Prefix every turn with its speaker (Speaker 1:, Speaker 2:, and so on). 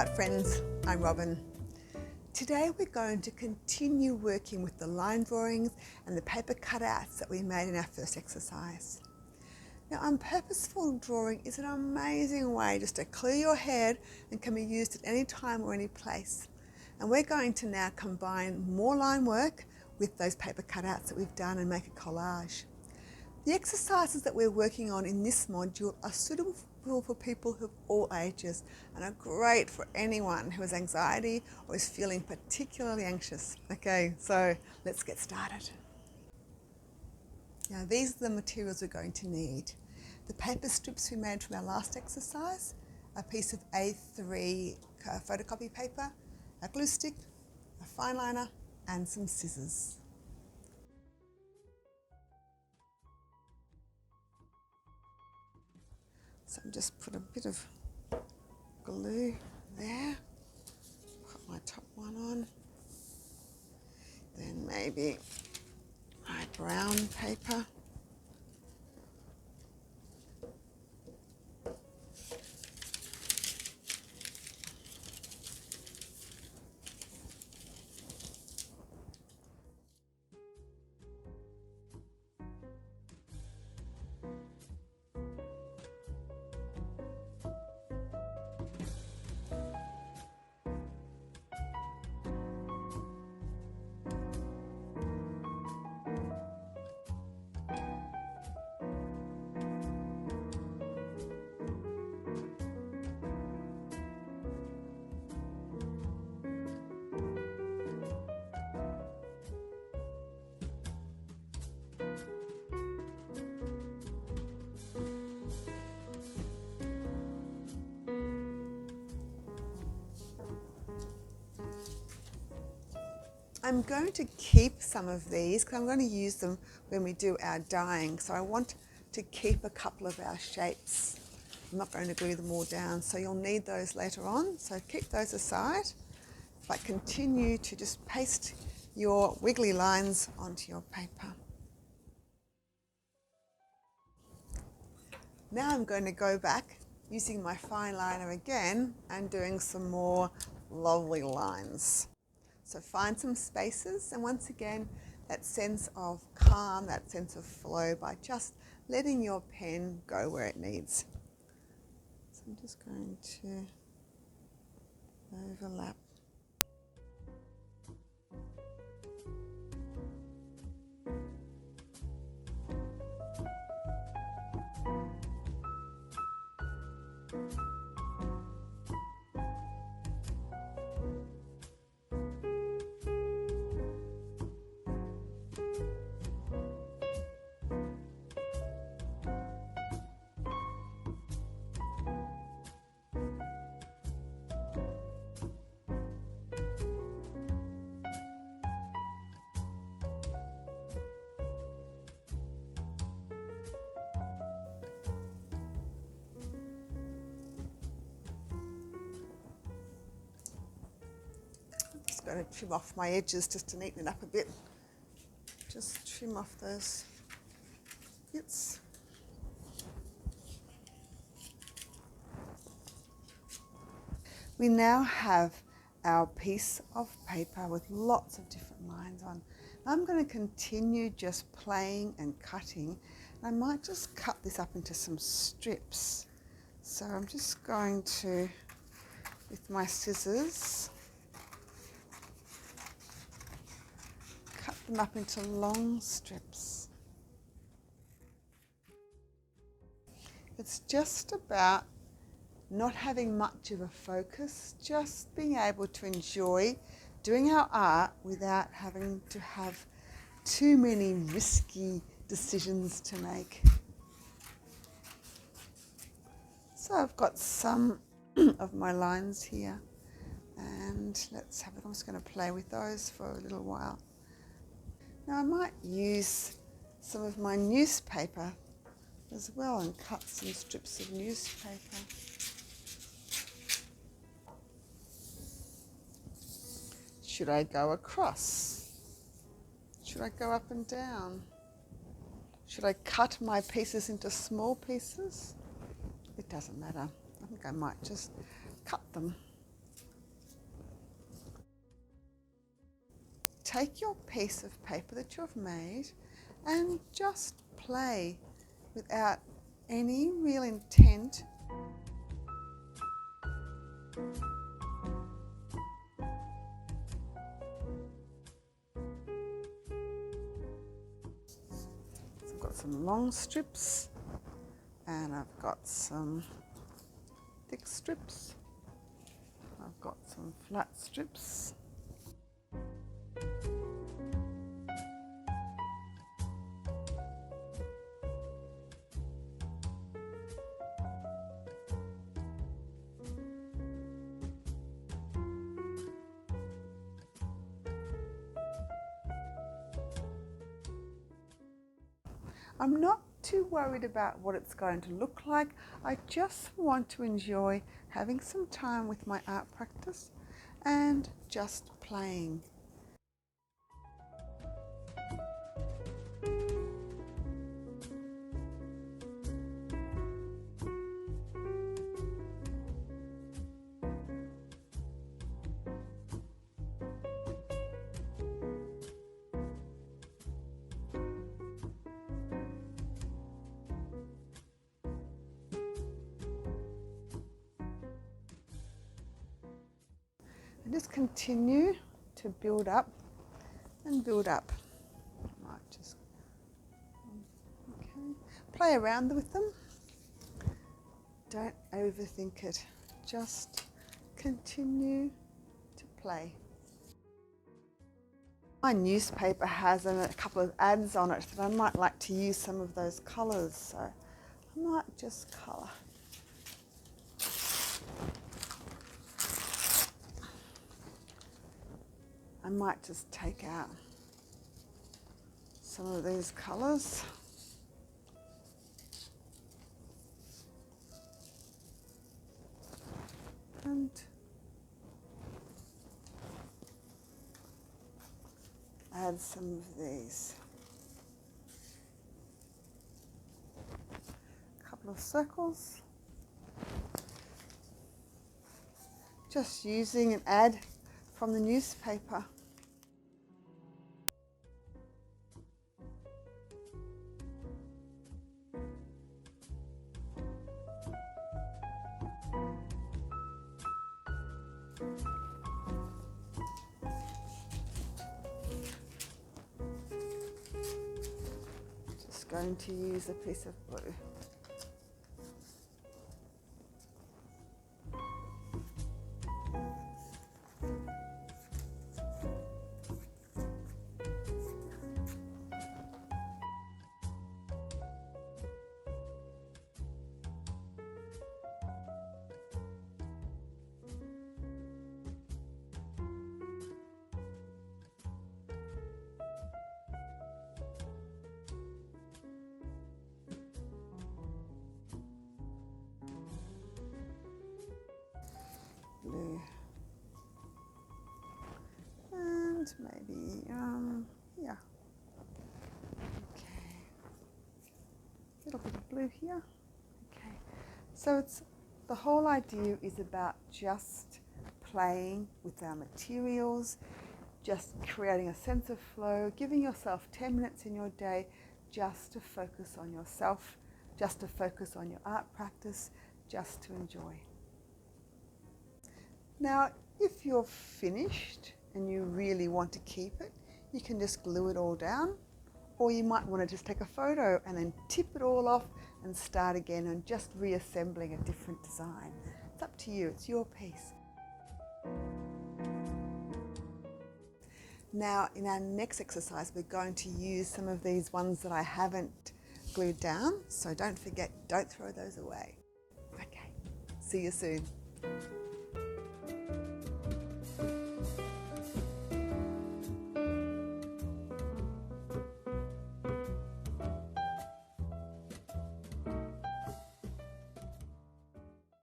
Speaker 1: art friends, I'm Robin. Today we're going to continue working with the line drawings and the paper cutouts that we made in our first exercise. Now, purposeful drawing is an amazing way just to clear your head and can be used at any time or any place. And we're going to now combine more line work with those paper cutouts that we've done and make a collage. The exercises that we're working on in this module are suitable for people of all ages and are great for anyone who has anxiety or is feeling particularly anxious. Okay, so let's get started. Now these are the materials we're going to need. The paper strips we made from our last exercise, a piece of A3 photocopy paper, a glue stick, a fine liner and some scissors. So I'll just put a bit of glue there, put my top one on, then maybe my brown paper. I'm going to keep some of these because I'm going to use them when we do our dyeing. So I want to keep a couple of our shapes. I'm not going to glue them all down, so you'll need those later on. So keep those aside, but continue to just paste your wiggly lines onto your paper. Now I'm going to go back using my fine liner again and doing some more lovely lines. So find some spaces, and once again, that sense of calm, that sense of flow by just letting your pen go where it needs. So I'm just going to overlap. Going to trim off my edges just to neaten it up a bit. Just trim off those bits. We now have our piece of paper with lots of different lines on. I'm going to continue just playing and cutting. I might just cut this up into some strips. So I'm just going to, with my scissors, them up into long strips. It's just about not having much of a focus, just being able to enjoy doing our art without having to have too many risky decisions to make. So I've got some of my lines here, and let's have it. I'm just going to play with those for a little while. Now I might use some of my newspaper as well and cut some strips of newspaper. Should I go across? Should I go up and down? Should I cut my pieces into small pieces? It doesn't matter. I think I might just cut them. take your piece of paper that you've made and just play without any real intent. So I've got some long strips and I've got some thick strips. I've got some flat strips. I'm not too worried about what it's going to look like. I just want to enjoy having some time with my art practice and just playing. And just continue to build up and build up. I might just play around with them. Don't overthink it. Just continue to play. My newspaper has a couple of ads on it that I might like to use some of those colours, so I might just colour. I might just take out some of these colours. And add some of these. A couple of circles. Just using an ad from the newspaper. Just going to use a piece of blue. Blue. And maybe, yeah. Okay. A little bit of blue here. Okay. So the whole idea is about just playing with our materials, just creating a sense of flow, giving yourself 10 minutes in your day just to focus on yourself, just to focus on your art practice, just to enjoy. Now, if you're finished and you really want to keep it, you can just glue it all down, or you might want to just take a photo and then tip it all off and start again and just reassembling a different design. It's up to you, it's your piece. Now, in our next exercise, we're going to use some of these ones that I haven't glued down, so don't forget, don't throw those away. Okay, see you soon.